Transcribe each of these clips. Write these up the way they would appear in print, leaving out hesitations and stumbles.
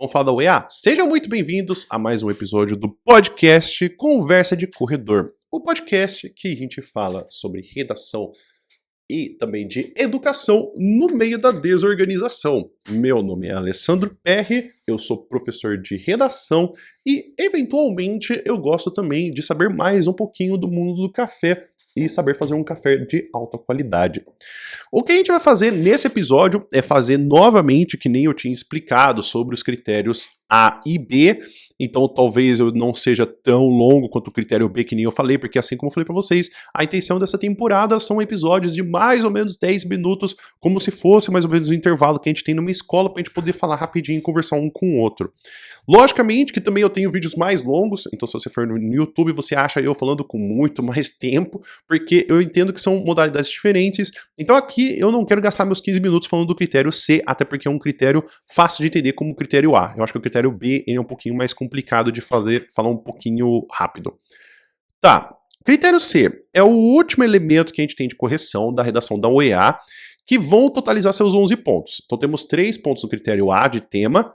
Vamos falar da UEA? Sejam muito bem-vindos a mais um episódio do podcast Conversa de Corredor. O podcast que a gente fala sobre redação e também de educação no meio da desorganização. Meu nome é Alessandro Perry, eu sou professor de redação e, eventualmente, eu gosto também de saber mais um pouquinho do mundo do café e saber fazer um café de alta qualidade. O que a gente vai fazer nesse episódio é fazer novamente, que nem eu tinha explicado, sobre os critérios A e B. Então talvez eu não seja tão longo quanto o critério B, que nem eu falei, porque assim como eu falei pra vocês, a intenção dessa temporada são episódios de mais ou menos 10 minutos, como se fosse mais ou menos o intervalo que a gente tem numa escola pra gente poder falar rapidinho e conversar um com o outro. Logicamente que também eu tenho vídeos mais longos, então se você for no YouTube você acha eu falando com muito mais tempo, porque eu entendo que são modalidades diferentes. Então aqui eu não quero gastar meus 15 minutos falando do critério C, até porque é um critério fácil de entender como o critério A. Eu acho que o critério B ele é um pouquinho mais complicado de falar um pouquinho rápido. Tá, critério C é o último elemento que a gente tem de correção da redação da UEA, que vão totalizar seus 11 pontos. Então temos 3 pontos no critério A de tema,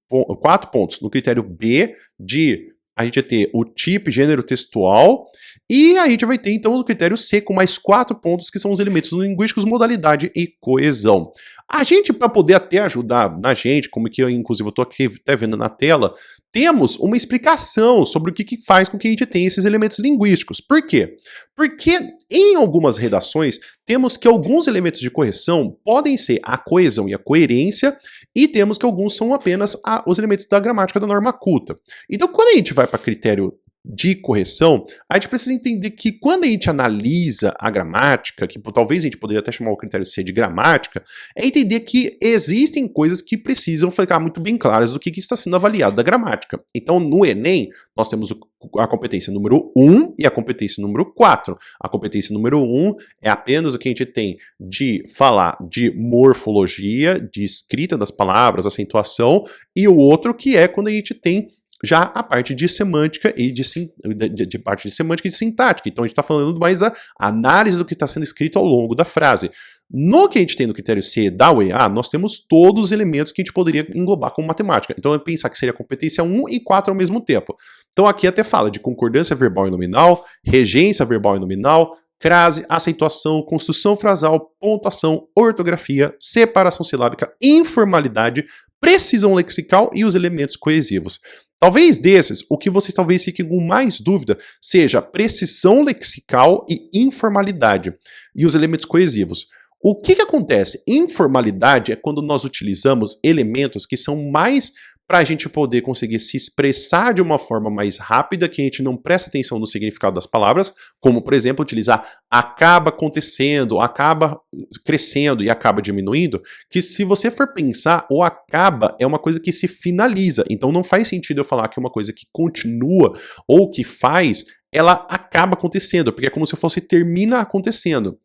4 pontos no critério B de a gente vai ter o tipo, gênero textual, e a gente vai ter então o critério C com mais 4 pontos, que são os elementos linguísticos, modalidade e coesão. A gente, para poder até ajudar na gente, como que eu inclusive estou aqui até vendo na tela, temos uma explicação sobre o que faz com que a gente tenha esses elementos linguísticos. Por quê? Porque em algumas redações temos que alguns elementos de correção podem ser a coesão e a coerência, e temos que alguns são apenas os elementos da gramática da norma culta. Então, quando a gente vai para critério de correção, a gente precisa entender que quando a gente analisa a gramática, que talvez a gente poderia até chamar o critério C de gramática, é entender que existem coisas que precisam ficar muito bem claras do que está sendo avaliado da gramática. Então, no Enem, nós temos a competência número 1 e a competência número 4. A competência número 1 é apenas o que a gente tem de falar de morfologia, de escrita das palavras, acentuação, e o outro que é quando a gente tem já a parte de semântica e de parte de semântica e de sintática. Então a gente está falando mais da análise do que está sendo escrito ao longo da frase. No que a gente tem no critério C da UEA, nós temos todos os elementos que a gente poderia englobar como matemática. Então é pensar que seria competência 1 e 4 ao mesmo tempo. Então aqui até fala de concordância verbal e nominal, regência verbal e nominal, crase, acentuação, construção frasal, pontuação, ortografia, separação silábica, informalidade, precisão lexical e os elementos coesivos. Talvez desses, o que vocês talvez fiquem com mais dúvida seja precisão lexical e informalidade e os elementos coesivos. O que acontece? Informalidade é quando nós utilizamos elementos que são mais para a gente poder conseguir se expressar de uma forma mais rápida, que a gente não presta atenção no significado das palavras, como, por exemplo, utilizar acaba acontecendo, acaba crescendo e acaba diminuindo, que se você for pensar, o acaba é uma coisa que se finaliza, então não faz sentido eu falar que é uma coisa que continua ou que faz, ela acaba acontecendo, porque é como se fosse termina acontecendo.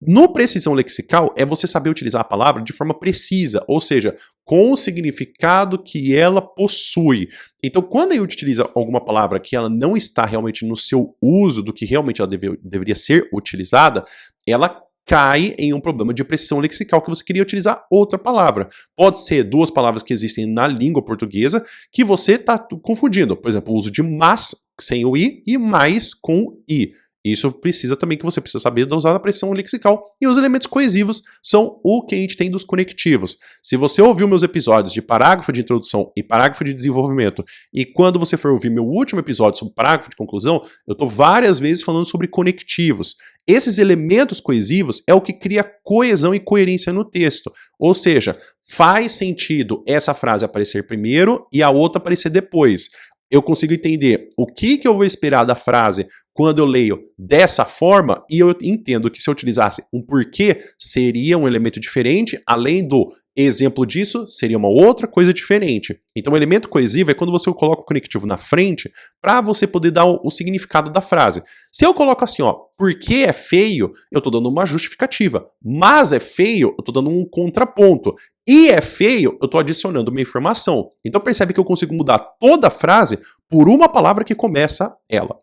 No precisão lexical é você saber utilizar a palavra de forma precisa, ou seja, com o significado que ela possui. Então, quando a gente utiliza alguma palavra que ela não está realmente no seu uso do que realmente ela deveria ser utilizada, ela cai em um problema de precisão lexical que você queria utilizar outra palavra. Pode ser duas palavras que existem na língua portuguesa que você está confundindo. Por exemplo, o uso de mas sem o i e mais com o i. Isso precisa também que você precisa saber usar a precisão lexical. E os elementos coesivos são o que a gente tem dos conectivos. Se você ouviu meus episódios de parágrafo de introdução e parágrafo de desenvolvimento, e quando você for ouvir meu último episódio sobre parágrafo de conclusão, eu estou várias vezes falando sobre conectivos. Esses elementos coesivos é o que cria coesão e coerência no texto. Ou seja, faz sentido essa frase aparecer primeiro e a outra aparecer depois. Eu consigo entender o que eu vou esperar da frase quando eu leio dessa forma, e eu entendo que se eu utilizasse um porquê, seria um elemento diferente, além do exemplo disso, seria uma outra coisa diferente. Então o elemento coesivo é quando você coloca o conectivo na frente para você poder dar o significado da frase. Se eu coloco assim, ó, porque é feio, eu estou dando uma justificativa. Mas é feio, eu estou dando um contraponto. E é feio, eu estou adicionando uma informação. Então percebe que eu consigo mudar toda a frase por uma palavra que começa ela.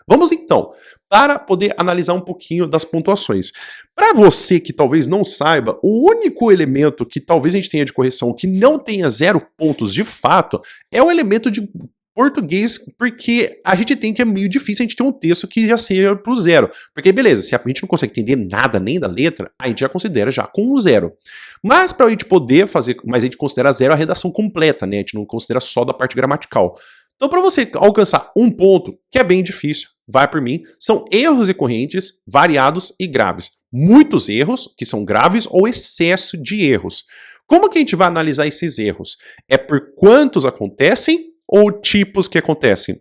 Vamos então para poder analisar um pouquinho das pontuações. Para você que talvez não saiba, o único elemento que talvez a gente tenha de correção que não tenha 0 pontos de fato é o elemento de português, porque a gente tem que é meio difícil a gente ter um texto que já seja pro 0. Porque beleza, se a gente não consegue entender nada nem da letra, a gente já considera já com um 0. Mas para a gente poder fazer, mas a gente considera 0 a redação completa, né? A gente não considera só da parte gramatical. Então, para você alcançar um ponto, que é bem difícil, vai por mim, são erros recorrentes, variados e graves. Muitos erros, que são graves, ou excesso de erros. Como que a gente vai analisar esses erros? É por quantos acontecem ou tipos que acontecem?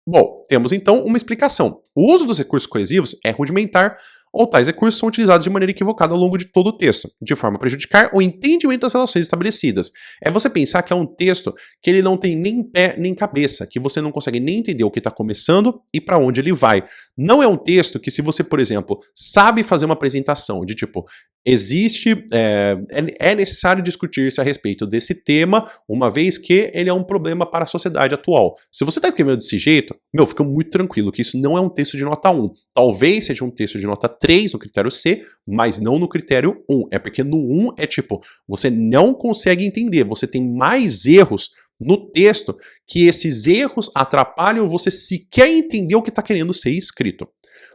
Bom, temos então uma explicação. O uso dos recursos coesivos é rudimentar, ou tais recursos são utilizados de maneira equivocada ao longo de todo o texto, de forma a prejudicar o entendimento das relações estabelecidas. É você pensar que é um texto que ele não tem nem pé nem cabeça, que você não consegue nem entender o que está começando e para onde ele vai. Não é um texto que, se você, por exemplo, sabe fazer uma apresentação de tipo, é necessário discutir-se a respeito desse tema, uma vez que ele é um problema para a sociedade atual. Se você está escrevendo desse jeito, fica muito tranquilo que isso não é um texto de nota 1. Talvez seja um texto de nota 3 no critério C, mas não no critério 1. É porque no 1 é tipo, você não consegue entender, você tem mais erros no texto que esses erros atrapalham você sequer entender o que está querendo ser escrito.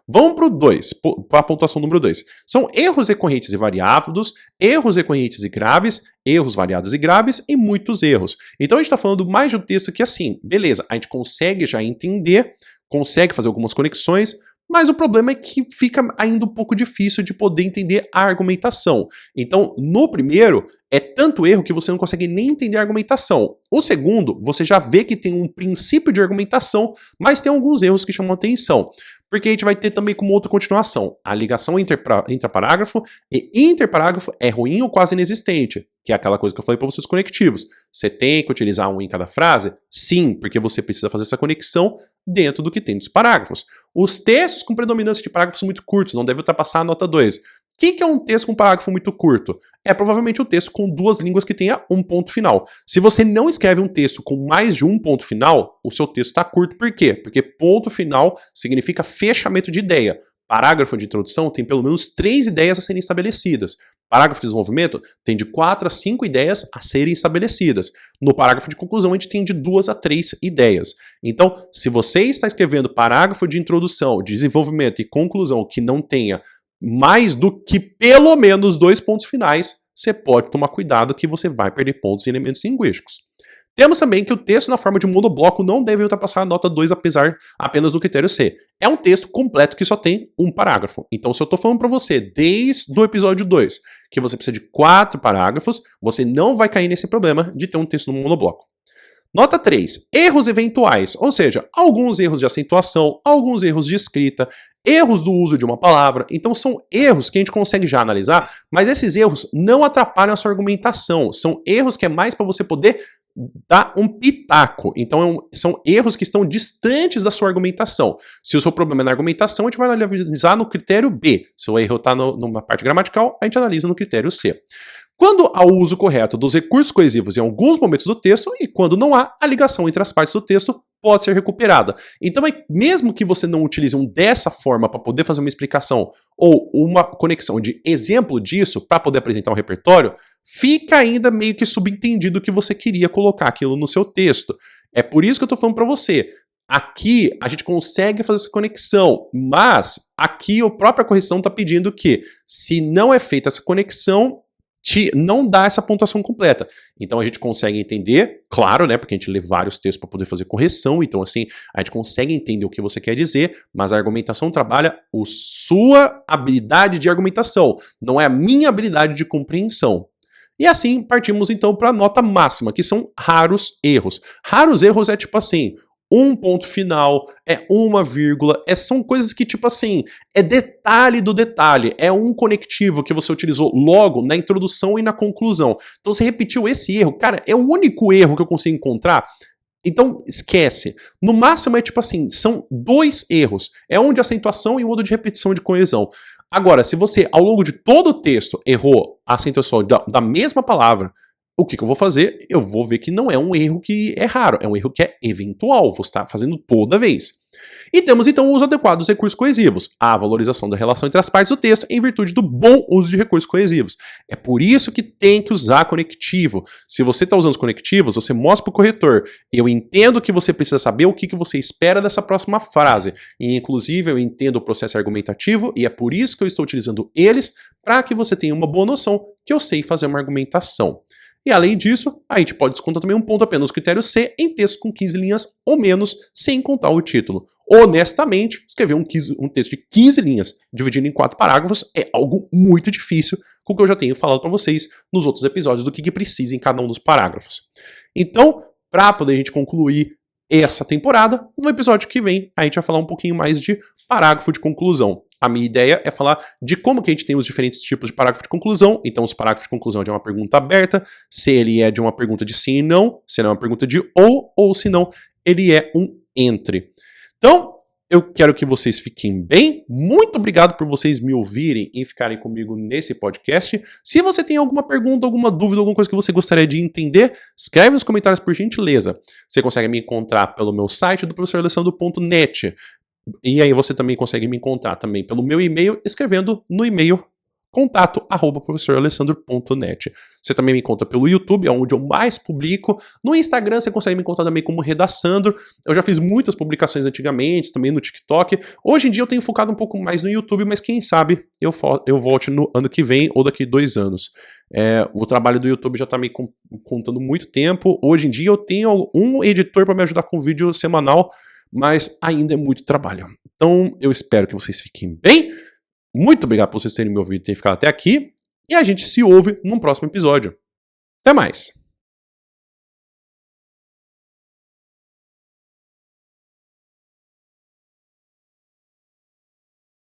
Vamos para o 2, para a pontuação número 2. São erros recorrentes e variados, erros recorrentes e graves, erros variados e graves e muitos erros. Então a gente está falando mais de um texto que assim, beleza, a gente consegue já entender, consegue fazer algumas conexões, mas o problema é que fica ainda um pouco difícil de poder entender a argumentação. Então, no primeiro, é tanto erro que você não consegue nem entender a argumentação. O segundo, você já vê que tem um princípio de argumentação, mas tem alguns erros que chamam a atenção. Porque a gente vai ter também como outra continuação. A ligação intraparágrafo e interparágrafo é ruim ou quase inexistente, que é aquela coisa que eu falei para vocês conectivos. Você tem que utilizar um em cada frase? Sim, porque você precisa fazer essa conexão dentro do que tem dos parágrafos. Os textos com predominância de parágrafos muito curtos não devem ultrapassar a nota 2. O que é um texto com parágrafo muito curto? É provavelmente um texto com 2 línguas que tenha um ponto final. Se você não escreve um texto com mais de um ponto final, o seu texto está curto. Por quê? Porque ponto final significa fechamento de ideia. Parágrafo de introdução tem pelo menos 3 ideias a serem estabelecidas. Parágrafo de desenvolvimento tem de 4 a 5 ideias a serem estabelecidas. No parágrafo de conclusão, a gente tem de 2 a 3 ideias. Então, se você está escrevendo parágrafo de introdução, desenvolvimento e conclusão que não tenha mais do que pelo menos 2 pontos finais, você pode tomar cuidado que você vai perder pontos em elementos linguísticos. Temos também que o texto na forma de monobloco não deve ultrapassar a nota 2 apesar apenas do critério C. É um texto completo que só tem um parágrafo. Então, se eu estou falando para você desde o episódio 2 que você precisa de 4 parágrafos, você não vai cair nesse problema de ter um texto no monobloco. Nota 3. Erros eventuais, ou seja, alguns erros de acentuação, alguns erros de escrita, erros do uso de uma palavra. Então são erros que a gente consegue já analisar, mas esses erros não atrapalham a sua argumentação. São erros que é mais para você poder dar um pitaco. Então são erros que estão distantes da sua argumentação. Se o seu problema é na argumentação, a gente vai analisar no critério B. Se o erro está numa parte gramatical, a gente analisa no critério C. Quando há o uso correto dos recursos coesivos em alguns momentos do texto e quando não há, a ligação entre as partes do texto pode ser recuperada. Então, mesmo que você não utilize dessa forma para poder fazer uma explicação ou uma conexão de exemplo disso para poder apresentar um repertório, fica ainda meio que subentendido que você queria colocar aquilo no seu texto. É por isso que eu estou falando para você. Aqui a gente consegue fazer essa conexão, mas aqui a própria correção está pedindo que, se não é feita essa conexão, não dá essa pontuação completa. Então a gente consegue entender, claro, né, porque a gente lê vários textos para poder fazer correção, então assim, a gente consegue entender o que você quer dizer, mas a argumentação trabalha a sua habilidade de argumentação, não é a minha habilidade de compreensão. E assim partimos então para a nota máxima, que são raros erros. Raros erros é tipo assim, um ponto final, é uma vírgula, são coisas que, tipo assim, é detalhe do detalhe, é um conectivo que você utilizou logo na introdução e na conclusão. Então você repetiu esse erro, cara, é o único erro que eu consigo encontrar. Então, esquece. No máximo é tipo assim, são 2 erros. É um de acentuação e o outro de repetição de coesão. Agora, se você, ao longo de todo o texto, errou a acentuação da mesma palavra, o que eu vou fazer? Eu vou ver que não é um erro que é raro, é um erro que é eventual, vou estar fazendo toda vez. E temos então o uso adequado dos recursos coesivos, a valorização da relação entre as partes do texto em virtude do bom uso de recursos coesivos. É por isso que tem que usar conectivo. Se você está usando os conectivos, você mostra para o corretor, eu entendo que você precisa saber o que você espera dessa próxima frase, e inclusive eu entendo o processo argumentativo, e é por isso que eu estou utilizando eles, para que você tenha uma boa noção que eu sei fazer uma argumentação. E além disso, a gente pode descontar também um ponto apenas no critério C em texto com 15 linhas ou menos, sem contar o título. Honestamente, escrever um texto de 15 linhas dividido em 4 parágrafos é algo muito difícil, com o que eu já tenho falado para vocês nos outros episódios do que precisa em cada um dos parágrafos. Então, para poder a gente concluir essa temporada, no episódio que vem a gente vai falar um pouquinho mais de parágrafo de conclusão. A minha ideia é falar de como que a gente tem os diferentes tipos de parágrafo de conclusão. Então, os parágrafos de conclusão é de uma pergunta aberta, se ele é de uma pergunta de sim e não, se ele é uma pergunta de ou se não, ele é um entre. Então, eu quero que vocês fiquem bem. Muito obrigado por vocês me ouvirem e ficarem comigo nesse podcast. Se você tem alguma pergunta, alguma dúvida, alguma coisa que você gostaria de entender, escreve nos comentários por gentileza. Você consegue me encontrar pelo meu site do professoralessandro.net. E aí você também consegue me encontrar também pelo meu e-mail, escrevendo no e-mail contato@professoralessandro.net. Você também me encontra pelo YouTube, é onde eu mais publico. No Instagram você consegue me encontrar também como Redassandro. Eu já fiz muitas publicações antigamente, também no TikTok. Hoje em dia eu tenho focado um pouco mais no YouTube, mas quem sabe eu volte no ano que vem ou daqui 2 anos. O trabalho do YouTube já está me contando muito tempo. Hoje em dia eu tenho um editor para me ajudar com vídeo semanal, mas ainda é muito trabalho. Então eu espero que vocês fiquem bem. Muito obrigado por vocês terem me ouvido e terem ficado até aqui. E a gente se ouve num próximo episódio. Até mais!